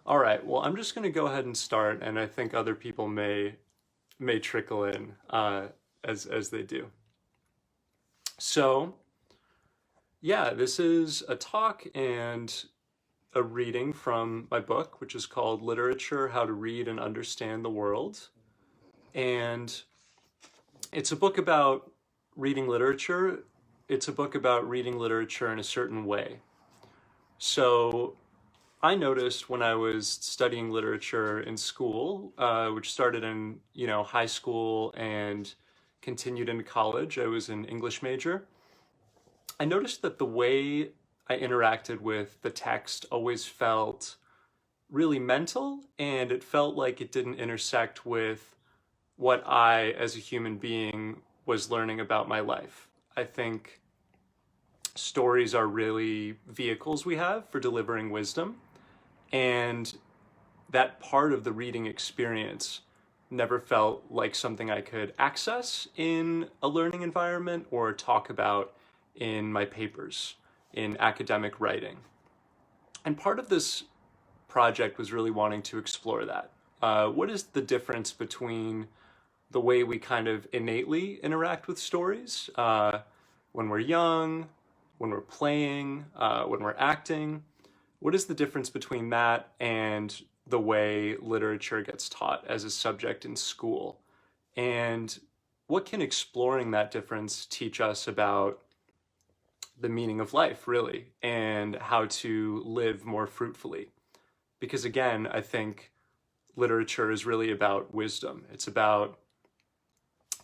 All right, well, I'm just going to go ahead and start, and I think other people may trickle in as they do. So, yeah, this is a talk and a reading from my book, which is called Literature: How to Read and Understand the World. And it's a book about reading literature. It's a book about reading literature in a certain way. So, I noticed when I was studying literature in school, which started in, high school and continued into college. I was an English major. I noticed that the way I interacted with the text always felt really mental, and it felt like it didn't intersect with what I, as a human being, was learning about my life. I think stories are really vehicles we have for delivering wisdom. And that part of the reading experience never felt like something I could access in a learning environment or talk about in my papers, in academic writing. And part of this project was really wanting to explore that. What is the difference between the way we kind of innately interact with stories when we're young, when we're playing, when we're acting? What is the difference between that and the way literature gets taught as a subject in school? And what can exploring that difference teach us about the meaning of life, really, and how to live more fruitfully? Because again, I think literature is really about wisdom. It's about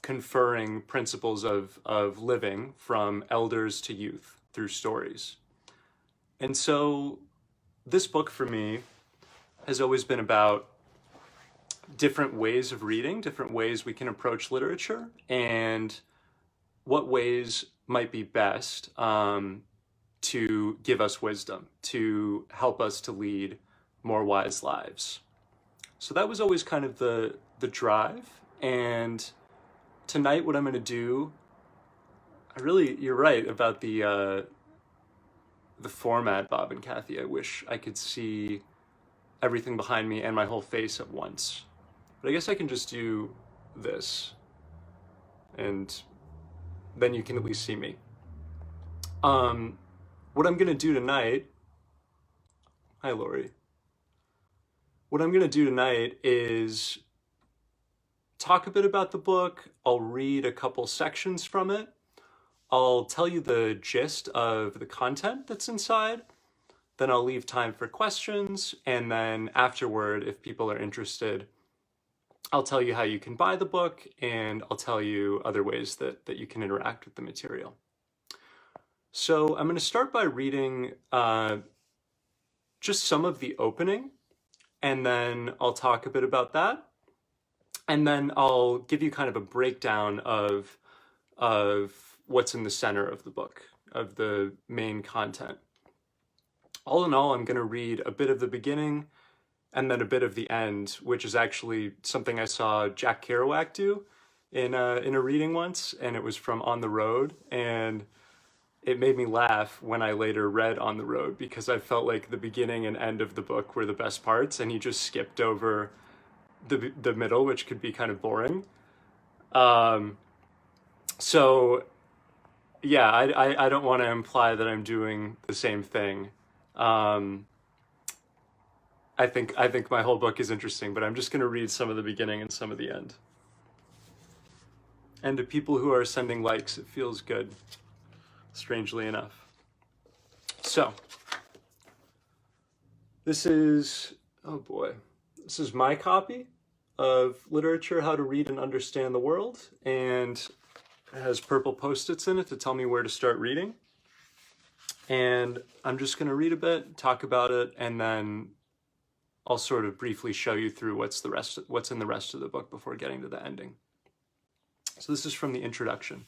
conferring principles of living from elders to youth through stories. And so this book for me has always been about different ways of reading, different ways we can approach literature, and what ways might be best to give us wisdom, to help us to lead more wise lives. So that was always kind of the drive. And tonight, what I'm going to do, you're right about the format, Bob and Kathy. I wish I could see everything behind me and my whole face at once. But I guess I can just do this, and then you can at least see me. What I'm gonna do tonight, hi Lori. What I'm gonna do tonight is talk a bit about the book. I'll read a couple sections from it. I'll tell you the gist of the content that's inside. Then I'll leave time for questions, and then afterward, if people are interested, I'll tell you how you can buy the book, and I'll tell you other ways that you can interact with the material. So I'm going to start by reading just some of the opening, and then I'll talk a bit about that, and then I'll give you kind of a breakdown of what's in the center of the book, of the main content. All in all, I'm going to read a bit of the beginning and then a bit of the end, which is actually something I saw Jack Kerouac do in a reading once, and it was from On the Road, and it made me laugh when I later read On the Road because I felt like the beginning and end of the book were the best parts, and he just skipped over the middle, which could be kind of boring. So yeah, I don't want to imply that I'm doing the same thing. I think my whole book is interesting, but I'm just going to read some of the beginning and some of the end. And to people who are sending likes, it feels good, strangely enough. So, this is, oh boy, this is my copy of Literature: How to Read and Understand the World, and it has purple Post-its in it to tell me where to start reading. And I'm just going to read a bit, talk about it, and then I'll sort of briefly show you through what's in the rest of the book before getting to the ending. So this is from the introduction.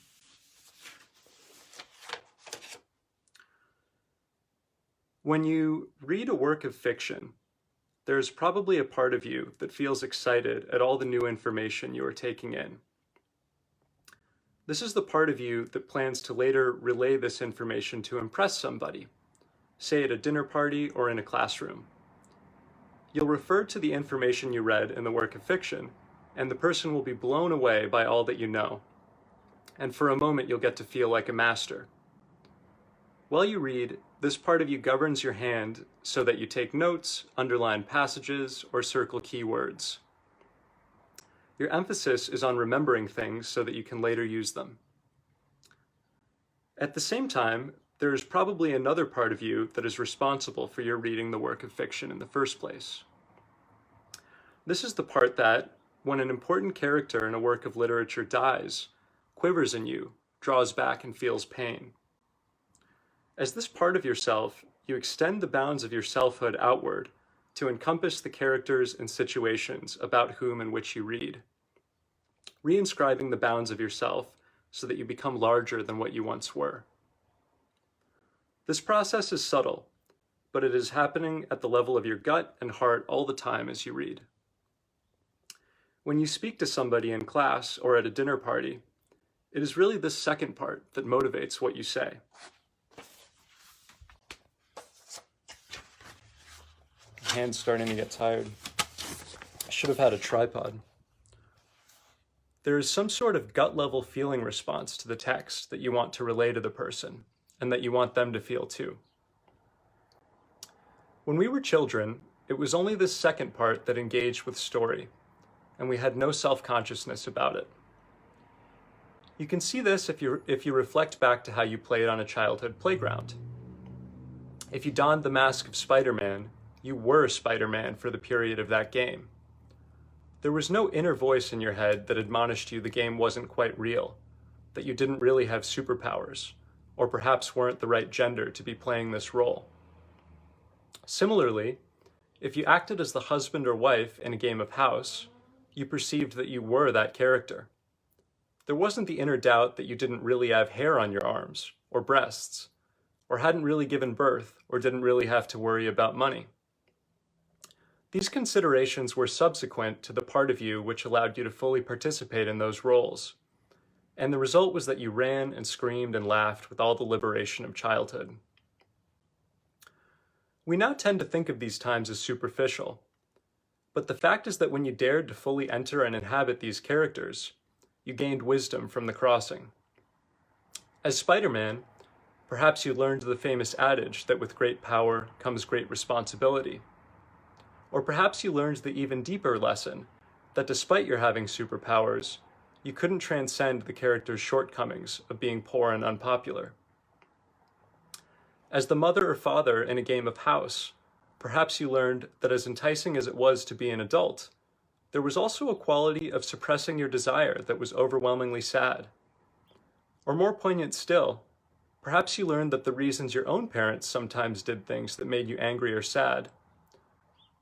When you read a work of fiction, there's probably a part of you that feels excited at all the new information you are taking in. This is the part of you that plans to later relay this information to impress somebody, say at a dinner party or in a classroom. You'll refer to the information you read in the work of fiction, and the person will be blown away by all that you know. And for a moment, you'll get to feel like a master. While you read, this part of you governs your hand so that you take notes, underline passages, or circle keywords. Your emphasis is on remembering things so that you can later use them. At the same time, there is probably another part of you that is responsible for your reading the work of fiction in the first place. This is the part that, when an important character in a work of literature dies, quivers in you, draws back, and feels pain. As this part of yourself, you extend the bounds of your selfhood outward to encompass the characters and situations about whom and which you read, reinscribing the bounds of yourself so that you become larger than what you once were. This process is subtle, but it is happening at the level of your gut and heart all the time as you read. When you speak to somebody in class or at a dinner party, it is really this second part that motivates what you say. My hand's starting to get tired. I should have had a tripod. There is some sort of gut-level feeling response to the text that you want to relay to the person, and that you want them to feel too. When we were children, it was only this second part that engaged with story, and we had no self-consciousness about it. You can see this if you reflect back to how you played on a childhood playground. If you donned the mask of Spider-Man, you were Spider-Man for the period of that game. There was no inner voice in your head that admonished you the game wasn't quite real, that you didn't really have superpowers, or perhaps weren't the right gender to be playing this role. Similarly, if you acted as the husband or wife in a game of house, you perceived that you were that character. There wasn't the inner doubt that you didn't really have hair on your arms, or breasts, or hadn't really given birth, or didn't really have to worry about money. These considerations were subsequent to the part of you which allowed you to fully participate in those roles. And the result was that you ran and screamed and laughed with all the liberation of childhood. We now tend to think of these times as superficial, but the fact is that when you dared to fully enter and inhabit these characters, you gained wisdom from the crossing. As Spider-Man, perhaps you learned the famous adage that with great power comes great responsibility. Or perhaps you learned the even deeper lesson that despite your having superpowers, you couldn't transcend the character's shortcomings of being poor and unpopular. As the mother or father in a game of house, perhaps you learned that as enticing as it was to be an adult, there was also a quality of suppressing your desire that was overwhelmingly sad. Or more poignant still, perhaps you learned that the reasons your own parents sometimes did things that made you angry or sad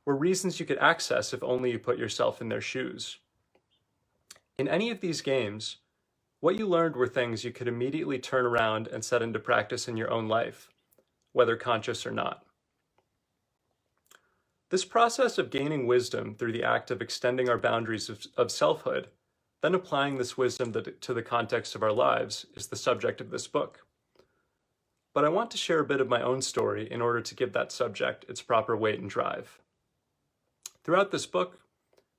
were reasons you could access if only you put yourself in their shoes. In any of these games, what you learned were things you could immediately turn around and set into practice in your own life, whether conscious or not. This process of gaining wisdom through the act of extending our boundaries of selfhood, then applying this wisdom to the context of our lives, is the subject of this book. But I want to share a bit of my own story in order to give that subject its proper weight and drive. Throughout this book,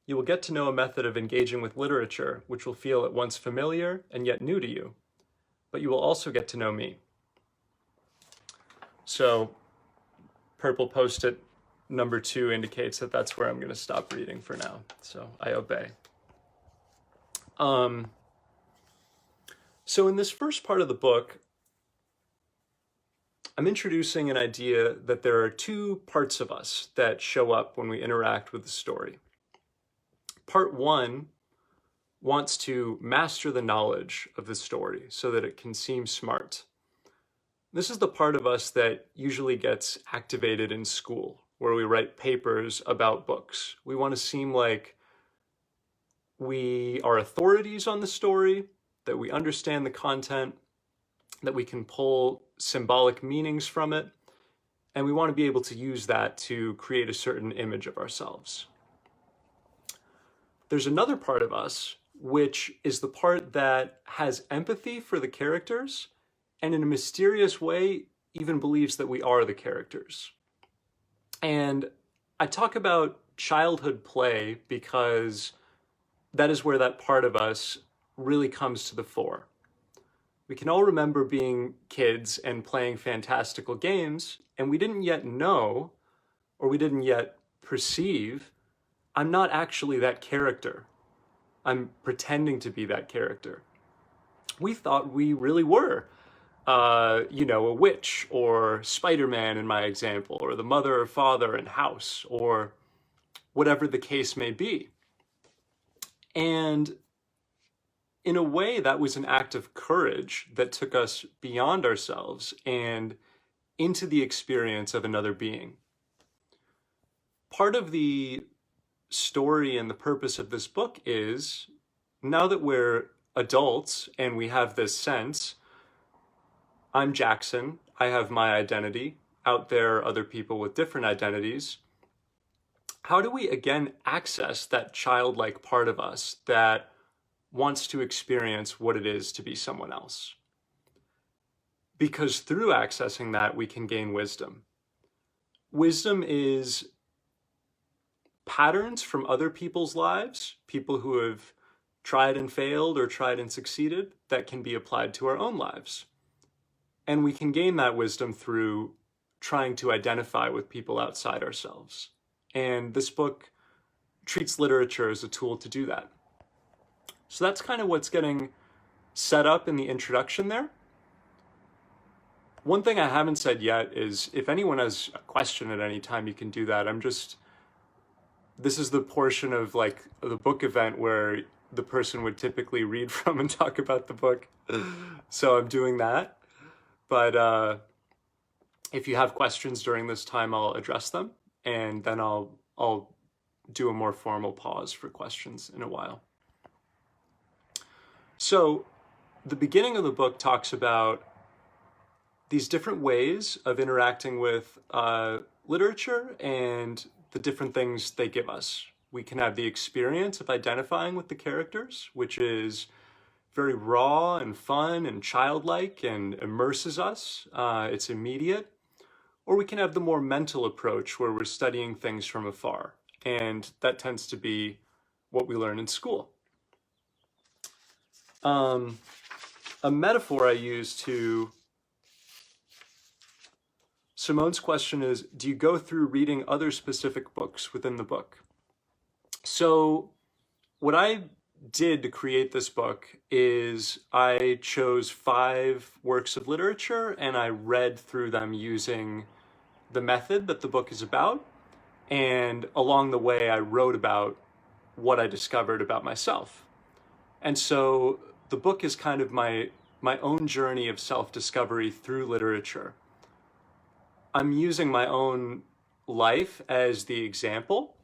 you will get to know a method of engaging with literature which will feel at once familiar and yet new to you, but you will also get to know me. So, purple post-it number 2 indicates that that's where I'm going to stop reading for now, so I obey. So in this first part of the book, I'm introducing an idea that there are 2 parts of us that show up when we interact with the story. Part 1 wants to master the knowledge of the story so that it can seem smart. This is the part of us that usually gets activated in school, where we write papers about books. We want to seem like we are authorities on the story, that we understand the content, that we can pull symbolic meanings from it, and we want to be able to use that to create a certain image of ourselves. There's another part of us, which is the part that has empathy for the characters, and in a mysterious way, even believes that we are the characters. And I talk about childhood play because that is where that part of us really comes to the fore. We can all remember being kids and playing fantastical games, and we didn't yet know, or we didn't yet perceive, I'm not actually that character. I'm pretending to be that character. We thought we really were, a witch, or Spider-Man in my example, or the mother or father in House, or whatever the case may be. And in a way, that was an act of courage that took us beyond ourselves and into the experience of another being. Part of the story and the purpose of this book is, now that we're adults and we have this sense, I'm Jackson, I have my identity, out there are other people with different identities. How do we again access that childlike part of us that wants to experience what it is to be someone else? Because through accessing that, we can gain wisdom. Wisdom is patterns from other people's lives, people who have tried and failed or tried and succeeded, that can be applied to our own lives. And we can gain that wisdom through trying to identify with people outside ourselves. And this book treats literature as a tool to do that. So that's kind of what's getting set up in the introduction there. One thing I haven't said yet is if anyone has a question at any time, you can do that. This is the portion of like the book event where the person would typically read from and talk about the book. So I'm doing that. But if you have questions during this time, I'll address them, and then I'll do a more formal pause for questions in a while. So the beginning of the book talks about these different ways of interacting with literature and the different things they give us. We can have the experience of identifying with the characters, which is very raw and fun and childlike and immerses us. It's immediate. Or we can have the more mental approach where we're studying things from afar. And that tends to be what we learn in school. A metaphor I use to Simone's question is, do you go through reading other specific books within the book? So what I did to create this book is I chose 5 works of literature and I read through them using the method that the book is about. And along the way, I wrote about what I discovered about myself. And so the book is kind of my own journey of self-discovery through literature. I'm using my own life as the example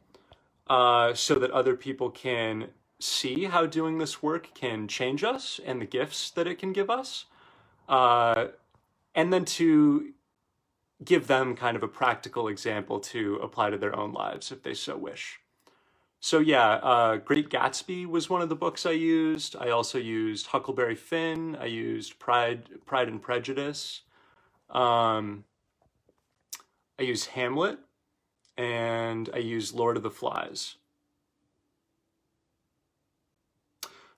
so that other people can see how doing this work can change us and the gifts that it can give us. And then to give them kind of a practical example to apply to their own lives if they so wish. So yeah, Great Gatsby was one of the books I used. I also used Huckleberry Finn. I used Pride and Prejudice. I used Hamlet, and I used Lord of the Flies.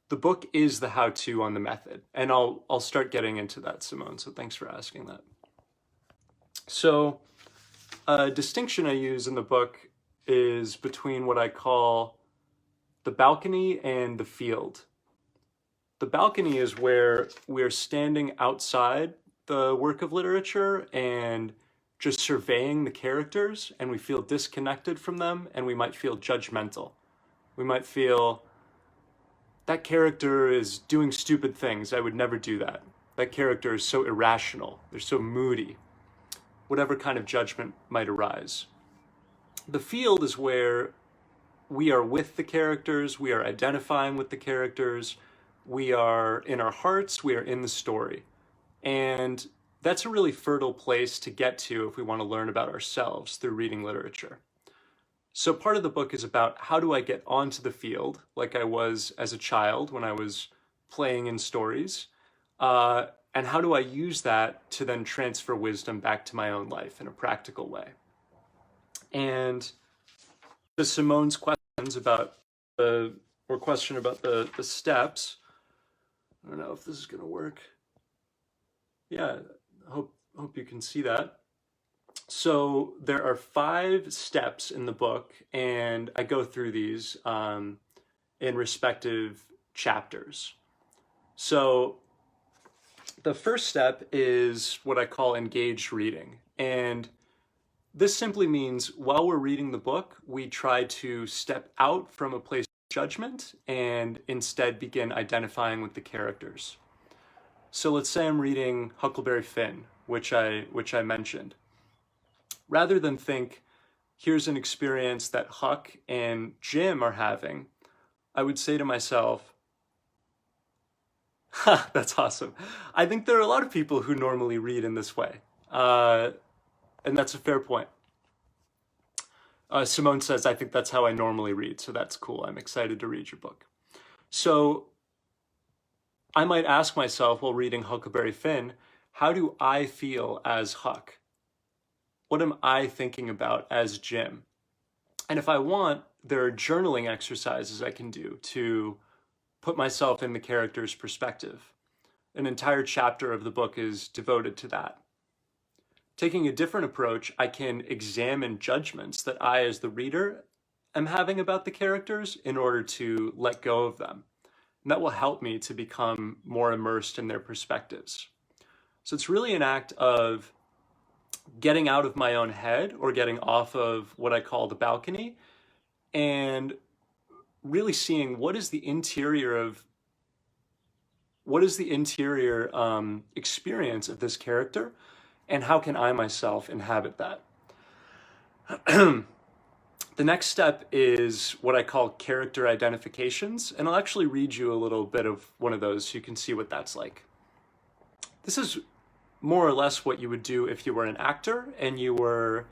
The book is the how-to on the method, and I'll start getting into that, Simone, so thanks for asking that. So a distinction I use in the book is between what I call the balcony and the field. The balcony is where we're standing outside the work of literature and just surveying the characters, and we feel disconnected from them, and we might feel judgmental. We might feel, that character is doing stupid things. I would never do that. That character is so irrational. They're so moody. Whatever kind of judgment might arise. The field is where we are with the characters, we are identifying with the characters, we are in our hearts, we are in the story. And that's a really fertile place to get to if we want to learn about ourselves through reading literature. So part of the book is about how do I get onto the field like I was as a child when I was playing in stories, and how do I use that to then transfer wisdom back to my own life in a practical way. And to Simone's questions about the, or question about the steps. I don't know if this is going to work. Yeah, hope you can see that. So there are 5 steps in the book, and I go through these in respective chapters. So the first step is what I call engaged reading. And this simply means while we're reading the book, we try to step out from a place of judgment and instead begin identifying with the characters. So let's say I'm reading Huckleberry Finn, which I mentioned. Rather than think, here's an experience that Huck and Jim are having, I would say to myself, ha, that's awesome. I think there are a lot of people who normally read in this way. And that's a fair point. Simone says, I think that's how I normally read, so that's cool. I'm excited to read your book. So I might ask myself while reading Huckleberry Finn, how do I feel as Huck? What am I thinking about as Jim? And if I want, there are journaling exercises I can do to put myself in the character's perspective. An entire chapter of the book is devoted to that. Taking a different approach, I can examine judgments that I, as the reader, am having about the characters in order to let go of them. And that will help me to become more immersed in their perspectives. So it's really an act of getting out of my own head or getting off of what I call the balcony and really seeing what is the interior experience of this character and how can I myself inhabit that. The next step is what I call character identifications, and I'll actually read you a little bit of one of those so you can see what that's like. This is more or less what you would do if you were an actor and you were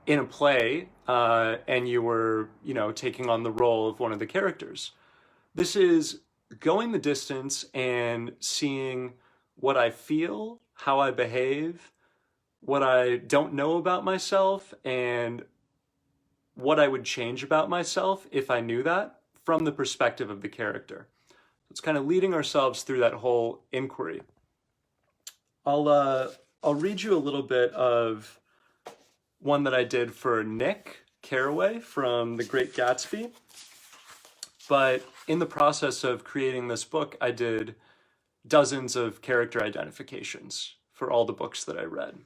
in a play and you were, taking on the role of one of the characters. This is going the distance and seeing what I feel, how I behave, what I don't know about myself, and what I would change about myself if I knew that from the perspective of the character. It's kind of leading ourselves through that whole inquiry. I'll read you a little bit of one that I did for Nick Carraway from The Great Gatsby. But in the process of creating this book, I did dozens of character identifications for all the books that I read.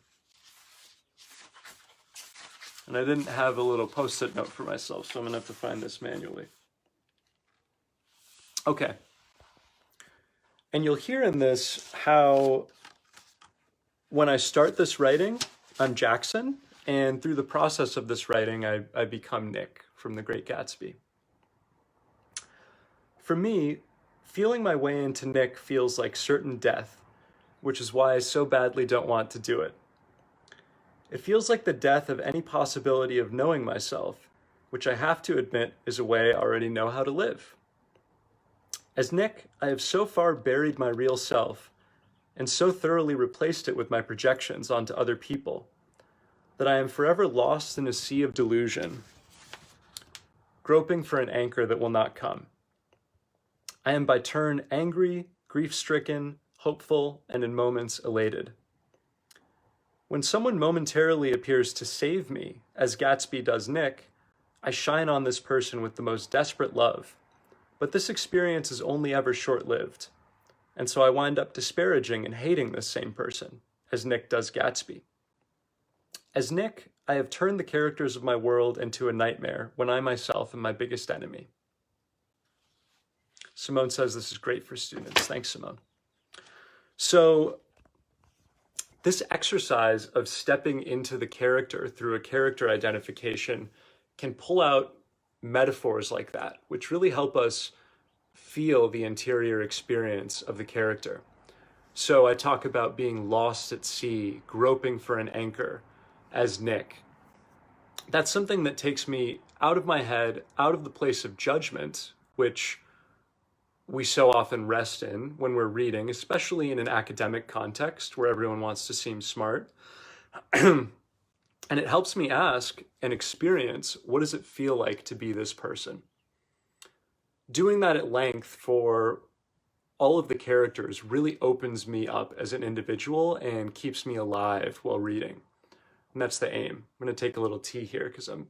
And I didn't have a little post-it note for myself, so I'm gonna have to find this manually. Okay. And you'll hear in this how when I start this writing, I'm Jackson, and through the process of this writing, I become Nick from The Great Gatsby. For me, feeling my way into Nick feels like certain death, which is why I so badly don't want to do it. It feels like the death of any possibility of knowing myself, which I have to admit is a way I already know how to live. As Nick, I have so far buried my real self and so thoroughly replaced it with my projections onto other people that I am forever lost in a sea of delusion, groping for an anchor that will not come. I am by turn angry, grief-stricken, hopeful, and in moments elated. When someone momentarily appears to save me, as Gatsby does Nick, I shine on this person with the most desperate love. But this experience is only ever short-lived, and so I wind up disparaging and hating this same person, as Nick does Gatsby. As Nick, I have turned the characters of my world into a nightmare when I myself am my biggest enemy. Simone says this is great for students. Thanks, Simone. So this exercise of stepping into the character through a character identification can pull out metaphors like that, which really help us feel the interior experience of the character. So I talk about being lost at sea, groping for an anchor as Nick. That's something that takes me out of my head, out of the place of judgment, which we so often rest in when we're reading, especially in an academic context where everyone wants to seem smart, And it helps me ask and experience, what does it feel like to be this person? Doing that at length for all of the characters really opens me up as an individual and keeps me alive while reading. And that's the aim. I'm going to take a little tea here because I'm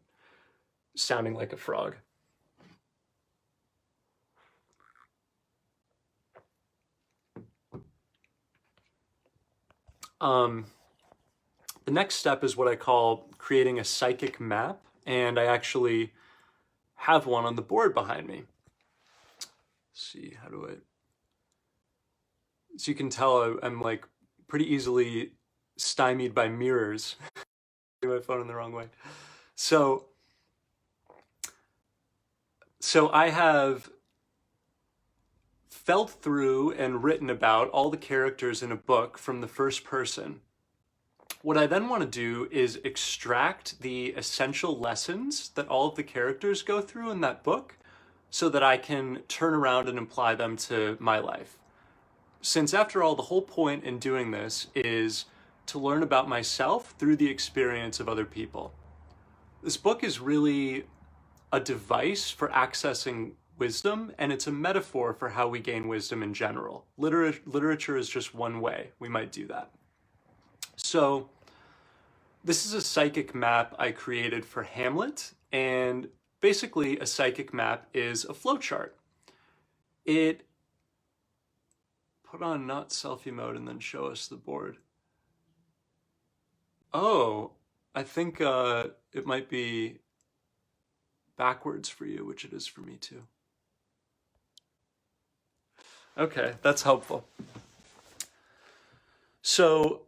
sounding like a frog. The next step is what I call creating a psychic map, and I actually have one on the board behind me. Let's see, how do I... So you can tell I'm like pretty easily stymied by mirrors. My phone in the wrong way. So I have felt through and written about all the characters in a book from the first person. What I then want to do is extract the essential lessons that all of the characters go through in that book so that I can turn around and apply them to my life. Since after all, the whole point in doing this is to learn about myself through the experience of other people. This book is really a device for accessing wisdom, and it's a metaphor for how we gain wisdom in general. Literature is just one way we might do that. So this is a psychic map I created for Hamlet, and basically a psychic map is a flowchart. It put on not selfie mode and then show us the board. Oh, I think it might be backwards for you, which it is for me too. Okay, that's helpful. So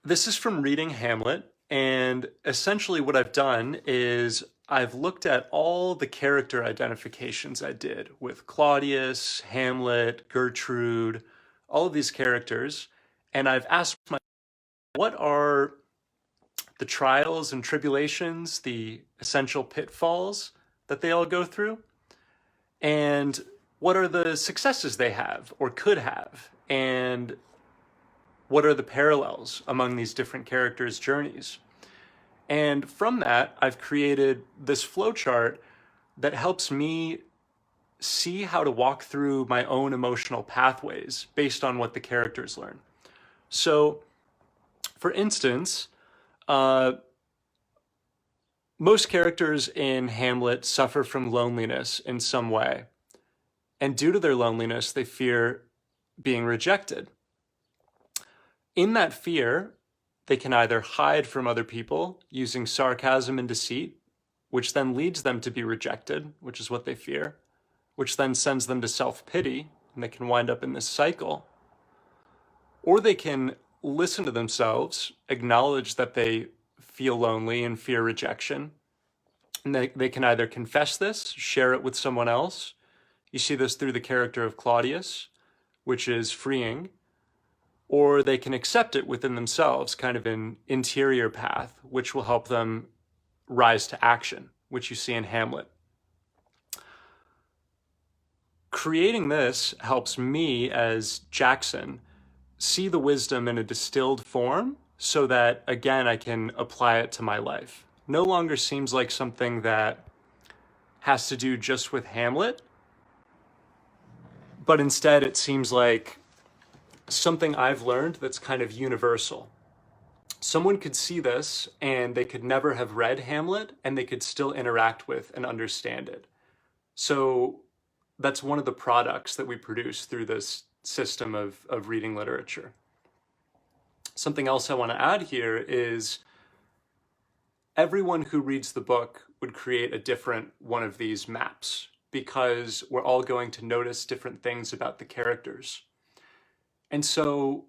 this is from reading Hamlet, and essentially what I've done is I've looked at all the character identifications I did with Claudius, Hamlet, Gertrude, all of these characters, and I've asked myself, what are the trials and tribulations, the essential pitfalls that they all go through? And what are the successes they have or could have? And what are the parallels among these different characters' journeys? And from that, I've created this flowchart that helps me see how to walk through my own emotional pathways based on what the characters learn. So, for instance, most characters in Hamlet suffer from loneliness in some way. And due to their loneliness, they fear being rejected. In that fear, they can either hide from other people using sarcasm and deceit, which then leads them to be rejected, which is what they fear, which then sends them to self-pity, and they can wind up in this cycle. Or they can listen to themselves, acknowledge that they feel lonely and fear rejection, and they can either confess this, share it with someone else. You see this through the character of Claudius, which is freeing, or they can accept it within themselves, kind of an interior path, which will help them rise to action, which you see in Hamlet. Creating this helps me as Jackson see the wisdom in a distilled form so that, again, I can apply it to my life. No longer seems like something that has to do just with Hamlet, but instead it seems like something I've learned that's kind of universal. Someone could see this and they could never have read Hamlet and they could still interact with and understand it. So that's one of the products that we produce through this system of reading literature. Something else I want to add here is everyone who reads the book would create a different one of these maps because we're all going to notice different things about the characters. And so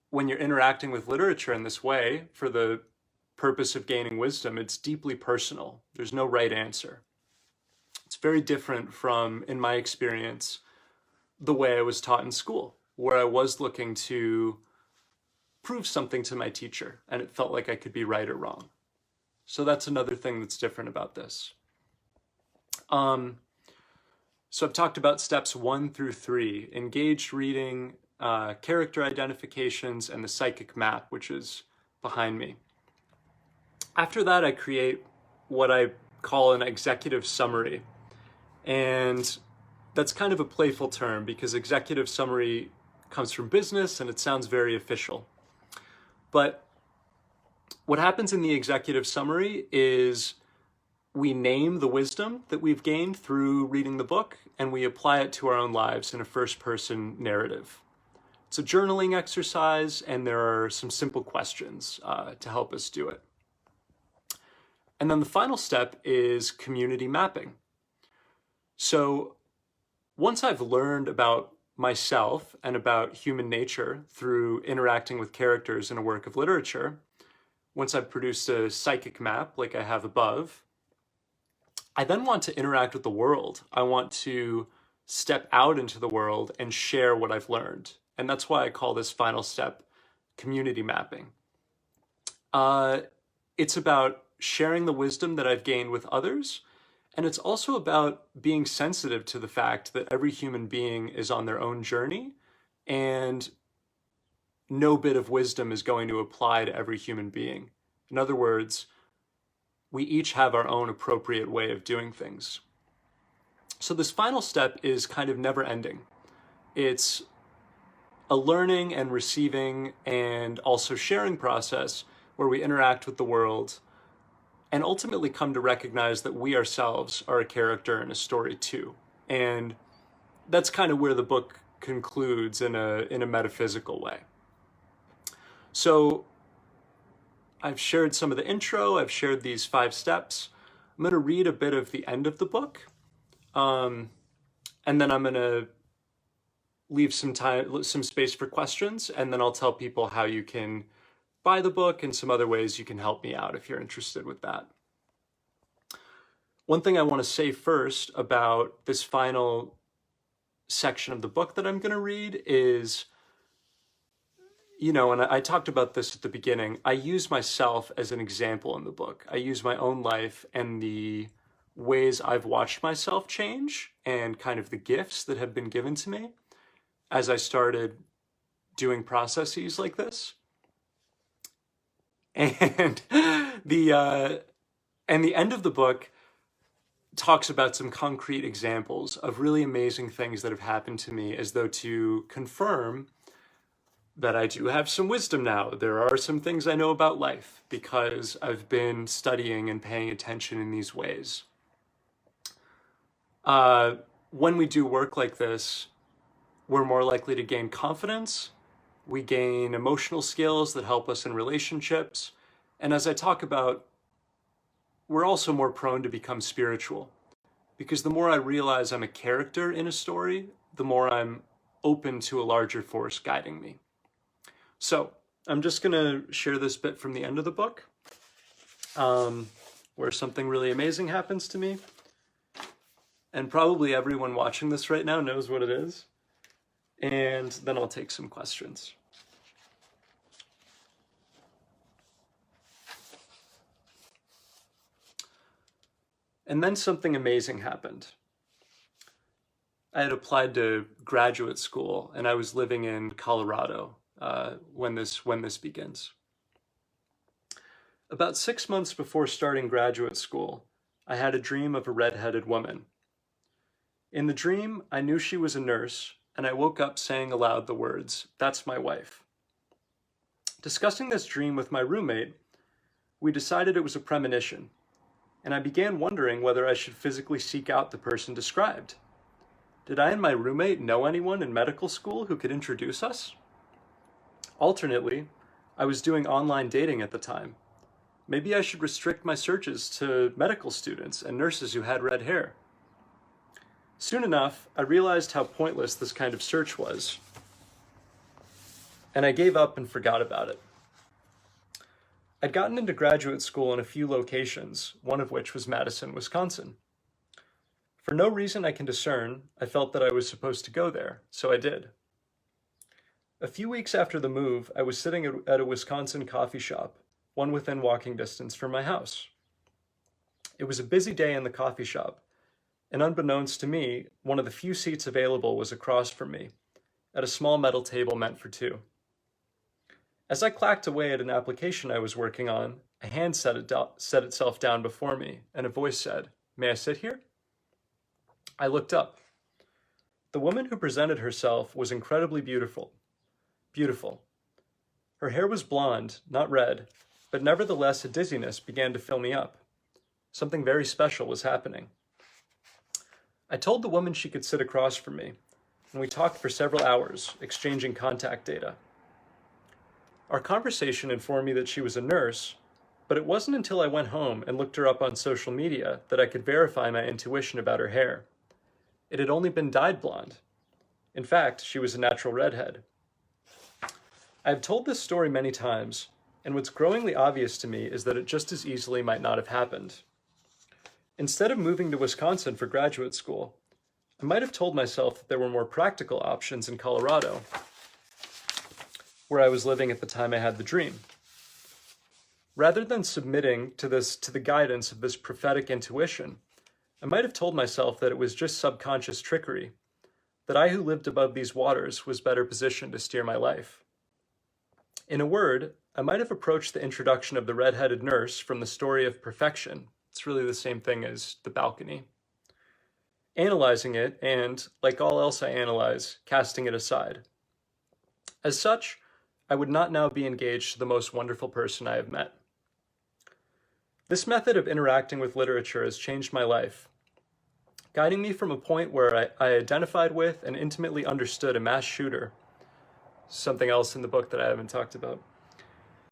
when you're interacting with literature in this way, for the purpose of gaining wisdom, it's deeply personal. There's no right answer. It's very different from, in my experience, the way I was taught in school, where I was looking to prove something to my teacher, and it felt like I could be right or wrong. So that's another thing that's different about this. So I've talked about steps 1 through 3, engaged reading, character identifications, and the psychic map, which is behind me. After that, I create what I call an executive summary. And that's kind of a playful term because executive summary comes from business and it sounds very official. But what happens in the executive summary is we name the wisdom that we've gained through reading the book and we apply it to our own lives in a first person narrative. It's a journaling exercise and there are some simple questions to help us do it. And then the final step is community mapping. So once I've learned about myself and about human nature through interacting with characters in a work of literature, once I've produced a psychic map like I have above, I then want to interact with the world. I want to step out into the world and share what I've learned. And that's why I call this final step community mapping. It's about sharing the wisdom that I've gained with others. And it's also about being sensitive to the fact that every human being is on their own journey and no bit of wisdom is going to apply to every human being. In other words, we each have our own appropriate way of doing things. So this final step is kind of never ending. It's a learning and receiving and also sharing process where we interact with the world and ultimately come to recognize that we ourselves are a character in a story too. And that's kind of where the book concludes in a metaphysical way. So I've shared some of the intro, I've shared these 5 steps. I'm going to read a bit of the end of the book, and then I'm going to leave some time, some space for questions, and then I'll tell people how you can buy the book and some other ways you can help me out if you're interested with that. One thing I want to say first about this final section of the book that I'm going to read is, and I talked about this at the beginning, I use myself as an example in the book. I use my own life and the ways I've watched myself change and kind of the gifts that have been given to me as I started doing processes like this. And the end of the book talks about some concrete examples of really amazing things that have happened to me, as though to confirm that I do have some wisdom now. There are some things I know about life because I've been studying and paying attention in these ways. When we do work like this, we're more likely to gain confidence. We gain emotional skills that help us in relationships. And as I talk about, we're also more prone to become spiritual, because the more I realize I'm a character in a story, the more I'm open to a larger force guiding me. So I'm just going to share this bit from the end of the book, where something really amazing happens to me. And probably everyone watching this right now knows what it is. And then I'll take some questions. And then something amazing happened. I had applied to graduate school and I was living in Colorado when this begins. About 6 months before starting graduate school, I had a dream of a red-headed woman. In the dream, I knew she was a nurse, and I woke up saying aloud the words, "That's my wife." Discussing this dream with my roommate, we decided it was a premonition, and I began wondering whether I should physically seek out the person described. Did I and my roommate know anyone in medical school who could introduce us? Alternately, I was doing online dating at the time. Maybe I should restrict my searches to medical students and nurses who had red hair. Soon enough, I realized how pointless this kind of search was, and I gave up and forgot about it. I'd gotten into graduate school in a few locations, one of which was Madison, Wisconsin. For no reason I can discern, I felt that I was supposed to go there, so I did. A few weeks after the move, I was sitting at a Wisconsin coffee shop, one within walking distance from my house. It was a busy day in the coffee shop, and unbeknownst to me, one of the few seats available was across from me, at a small metal table meant for 2. As I clacked away at an application I was working on, A hand set itself down before me, and a voice said, "May I sit here?" I looked up. The woman who presented herself was incredibly beautiful. Beautiful. Her hair was blonde, not red, but nevertheless a dizziness began to fill me up. Something very special was happening. I told the woman she could sit across from me, and we talked for several hours, exchanging contact data. Our conversation informed me that she was a nurse, but it wasn't until I went home and looked her up on social media that I could verify my intuition about her hair. It had only been dyed blonde. In fact, she was a natural redhead. I have told this story many times, and what's growingly obvious to me is that it just as easily might not have happened. Instead of moving to Wisconsin for graduate school, I might have told myself that there were more practical options in Colorado, where I was living at the time I had the dream. Rather than submitting to the guidance of this prophetic intuition, I might have told myself that it was just subconscious trickery, that I who lived above these waters was better positioned to steer my life. In a word, I might have approached the introduction of the red-headed nurse from the story of perfection. It's really the same thing as the balcony. Analyzing it and, like all else I analyze, casting it aside. As such, I would not now be engaged to the most wonderful person I have met. This method of interacting with literature has changed my life, guiding me from a point where I identified with and intimately understood a mass shooter, something else in the book that I haven't talked about,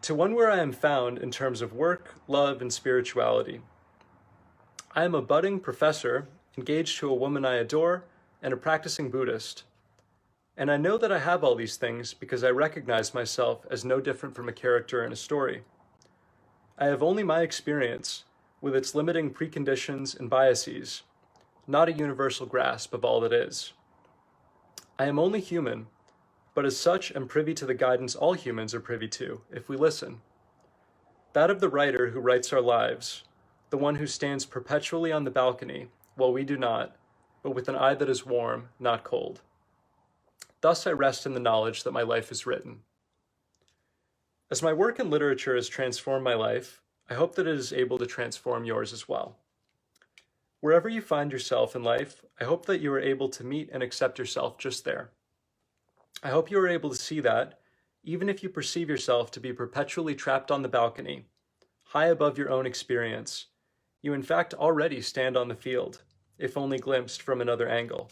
to one where I am found in terms of work, love, and spirituality. I am a budding professor, engaged to a woman I adore, and a practicing Buddhist. And I know that I have all these things because I recognize myself as no different from a character in a story. I have only my experience, with its limiting preconditions and biases, not a universal grasp of all that is. I am only human, but as such am privy to the guidance all humans are privy to, if we listen. That of the writer who writes our lives, the one who stands perpetually on the balcony, while we do not, but with an eye that is warm, not cold. Thus I rest in the knowledge that my life is written. As my work in literature has transformed my life, I hope that it is able to transform yours as well. Wherever you find yourself in life, I hope that you are able to meet and accept yourself just there. I hope you are able to see that, even if you perceive yourself to be perpetually trapped on the balcony, high above your own experience, you in fact already stand on the field, if only glimpsed from another angle.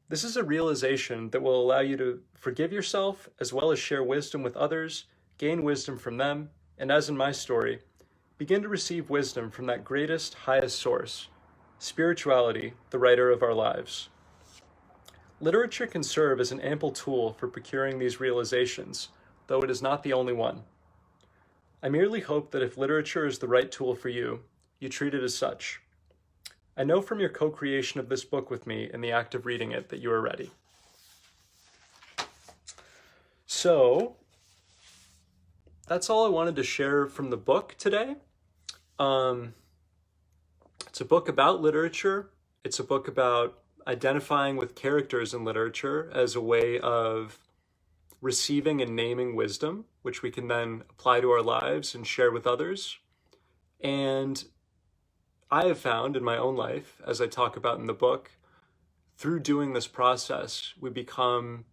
This is a realization that will allow you to forgive yourself as well as share wisdom with others, gain wisdom from them, and as in my story, begin to receive wisdom from that greatest, highest source, spirituality, the writer of our lives. Literature can serve as an ample tool for procuring these realizations, though it is not the only one. I merely hope that if literature is the right tool for you, you treat it as such. I know from your co-creation of this book with me and the act of reading it that you are ready. So, that's all I wanted to share from the book today. It's a book about literature. It's a book about identifying with characters in literature as a way of receiving and naming wisdom, which we can then apply to our lives and share with others. And I have found in my own life, as I talk about in the book, through doing this process, we become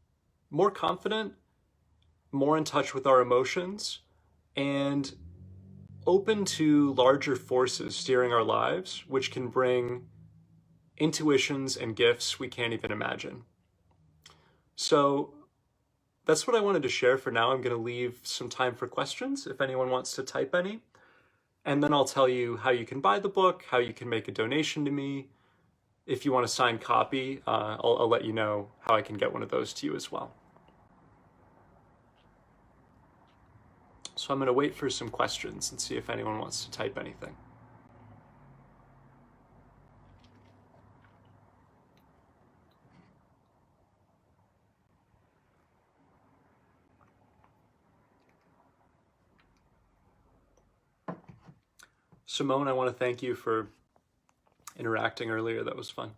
more confident, more in touch with our emotions, and open to larger forces steering our lives, which can bring intuitions and gifts we can't even imagine. So that's what I wanted to share for now. I'm going to leave some time for questions if anyone wants to type any. And then I'll tell you how you can buy the book, how you can make a donation to me. If you want a signed copy, I'll let you know how I can get one of those to you as well. So I'm going to wait for some questions and see if anyone wants to type anything. Simone, I want to thank you for interacting earlier. That was fun.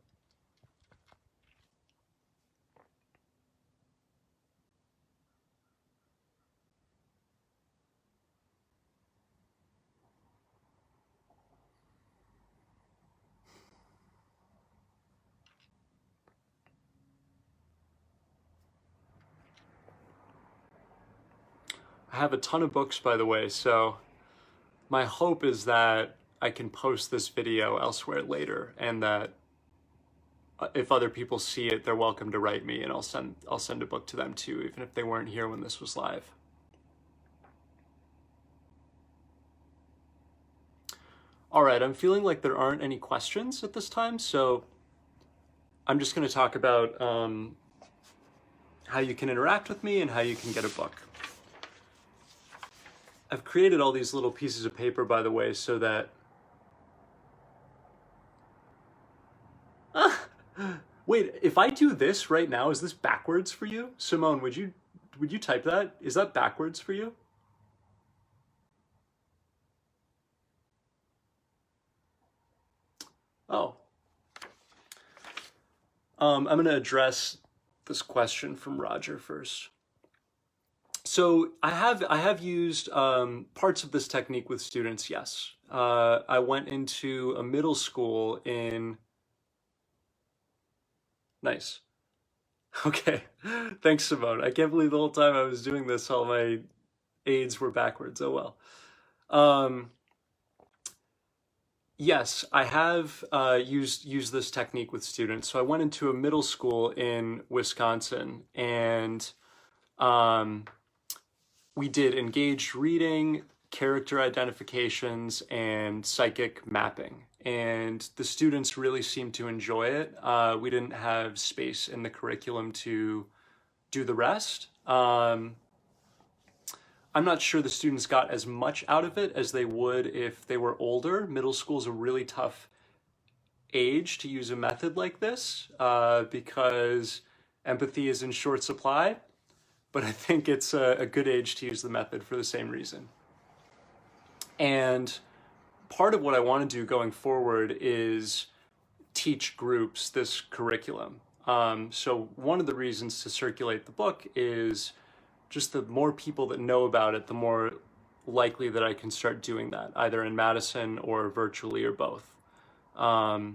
I have a ton of books, by the way, so my hope is that I can post this video elsewhere later, and that if other people see it, they're welcome to write me, and I'll send a book to them too, even if they weren't here when this was live. All right, I'm feeling like there aren't any questions at this time, so I'm just going to talk about how you can interact with me and how you can get a book. I've created all these little pieces of paper, by the way, so that... Wait, if I do this right now, is this backwards for you? Simone, would you type that? Is that backwards for you? Oh. I'm going to address this question from Roger first. So I have used parts of this technique with students, yes. I went into a middle school in... Nice. Okay. Thanks, Simone. I can't believe the whole time I was doing this, all my aids were backwards. Oh well. Yes, I have used this technique with students. So I went into a middle school in Wisconsin, and we did engaged reading, character identifications, and psychic mapping. And the students really seemed to enjoy it. We didn't have space in the curriculum to do the rest. I'm not sure the students got as much out of it as they would if they were older. Middle school is a really tough age to use a method like this because empathy is in short supply. But I think it's a good age to use the method for the same reason. And part of what I want to do going forward is teach groups this curriculum. So one of the reasons to circulate the book is just the more people that know about it, the more likely that I can start doing that, either in Madison or virtually or both. I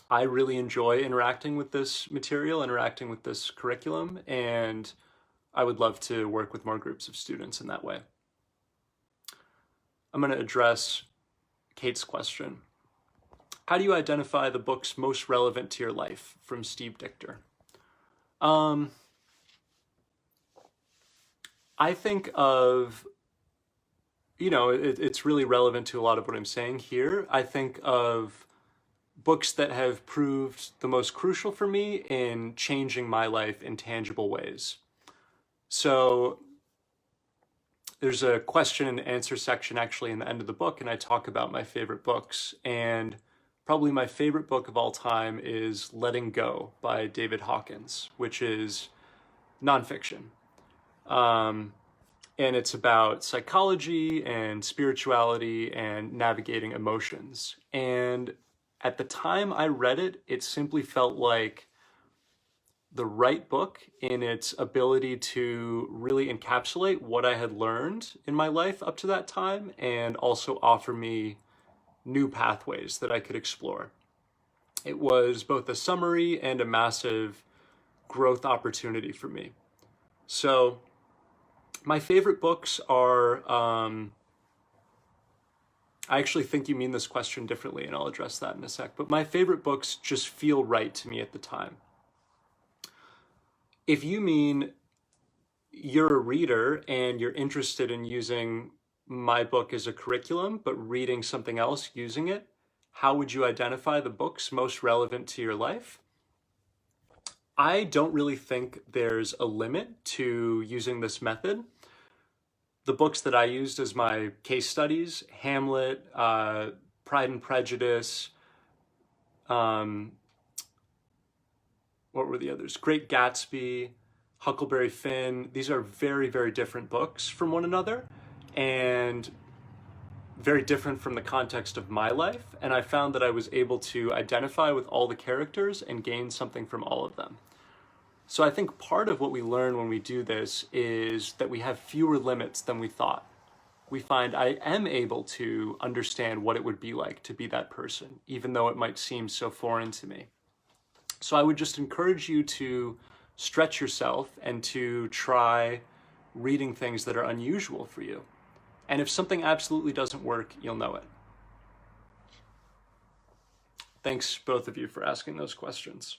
really enjoy interacting with this material, interacting with this curriculum, and I would love to work with more groups of students in that way. I'm going to address Kate's question. How do you identify the books most relevant to your life? From Steve Dichter. I think of, it's really relevant to a lot of what I'm saying here. I think of books that have proved the most crucial for me in changing my life in tangible ways. So there's a question and answer section actually in the end of the book, and I talk about my favorite books. And probably my favorite book of all time is Letting Go by David Hawkins, which is nonfiction. And it's about psychology and spirituality and navigating emotions. And at the time I read it, it simply felt like the right book in its ability to really encapsulate what I had learned in my life up to that time, and also offer me new pathways that I could explore. It was both a summary and a massive growth opportunity for me. So my favorite books are, I actually think you mean this question differently, and I'll address that in a sec, but my favorite books just feel right to me at the time. If you mean you're a reader and you're interested in using my book as a curriculum, but reading something else using it, how would you identify the books most relevant to your life? I don't really think there's a limit to using this method. The books that I used as my case studies, Hamlet, Pride and Prejudice, what were the others? Great Gatsby, Huckleberry Finn. These are very, very different books from one another and very different from the context of my life. And I found that I was able to identify with all the characters and gain something from all of them. So I think part of what we learn when we do this is that we have fewer limits than we thought. We find I am able to understand what it would be like to be that person, even though it might seem so foreign to me. So I would just encourage you to stretch yourself and to try reading things that are unusual for you. And if something absolutely doesn't work, you'll know it. Thanks, both of you, for asking those questions.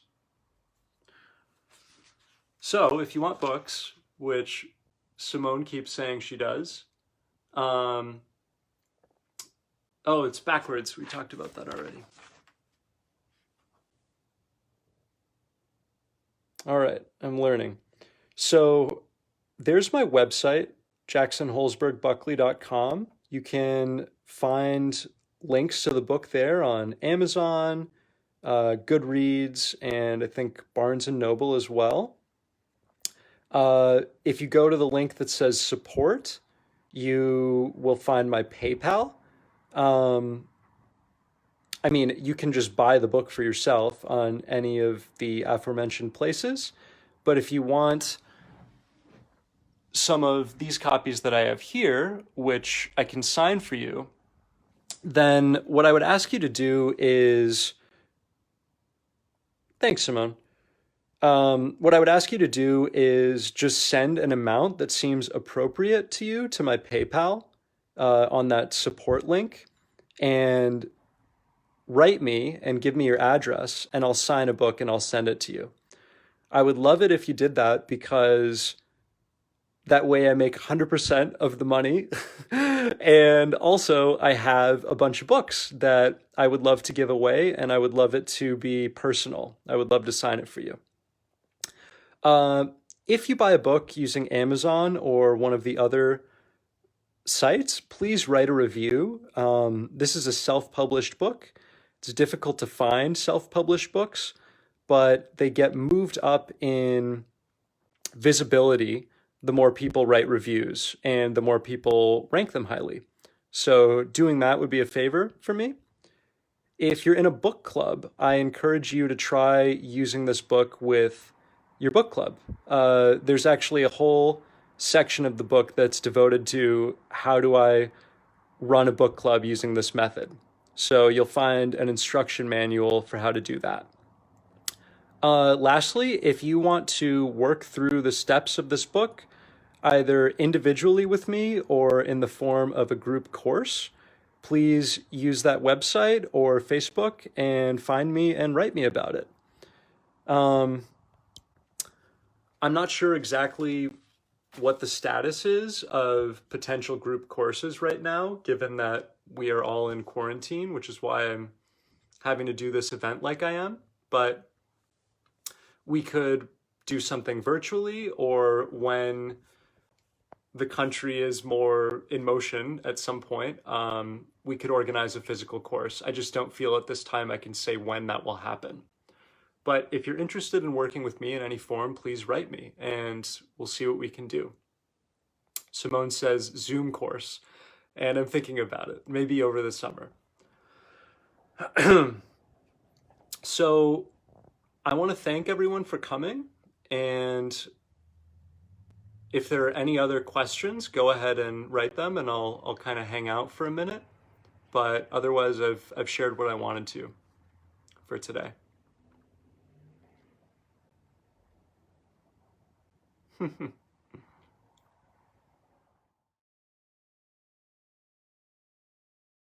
So if you want books, which Simone keeps saying she does, oh, it's backwards. We talked about that already. All right, I'm learning. So there's my website, jacksonholsbergbuckley.com. You can find links to the book there on Amazon, Goodreads, and I think Barnes and Noble as well. If you go to the link that says support, you will find my PayPal. I mean, you can just buy the book for yourself on any of the aforementioned places. But if you want some of these copies that I have here, which I can sign for you, then what I would ask you to do is, thanks, Simone. What I would ask you to do is just send an amount that seems appropriate to you to my PayPal on that support link, and write me and give me your address, and I'll sign a book and I'll send it to you. I would love it if you did that, because that way I make 100% of the money. And also I have a bunch of books that I would love to give away, and I would love it to be personal. I would love to sign it for you. If you buy a book using Amazon or one of the other sites, please write a review. This is a self-published book. It's difficult to find self-published books, but they get moved up in visibility the more people write reviews and the more people rank them highly. So doing that would be a favor for me. If you're in a book club, I encourage you to try using this book with your book club. There's actually a whole section of the book that's devoted to how do I run a book club using this method. So you'll find an instruction manual for how to do that. Lastly, if you want to work through the steps of this book, either individually with me or in the form of a group course, please use that website or Facebook and find me and write me about it. I'm not sure exactly what the status is of potential group courses right now, given that we are all in quarantine, which is why I'm having to do this event like I am. But we could do something virtually, or when the country is more in motion at some point, we could organize a physical course. I just don't feel at this time I can say when that will happen. But if you're interested in working with me in any form, please write me and we'll see what we can do. Simone says Zoom course, and I'm thinking about it, maybe over the summer. So I want to thank everyone for coming, and if there are any other questions, go ahead and write them and I'll kind of hang out for a minute. But otherwise, I've shared what I wanted to for today.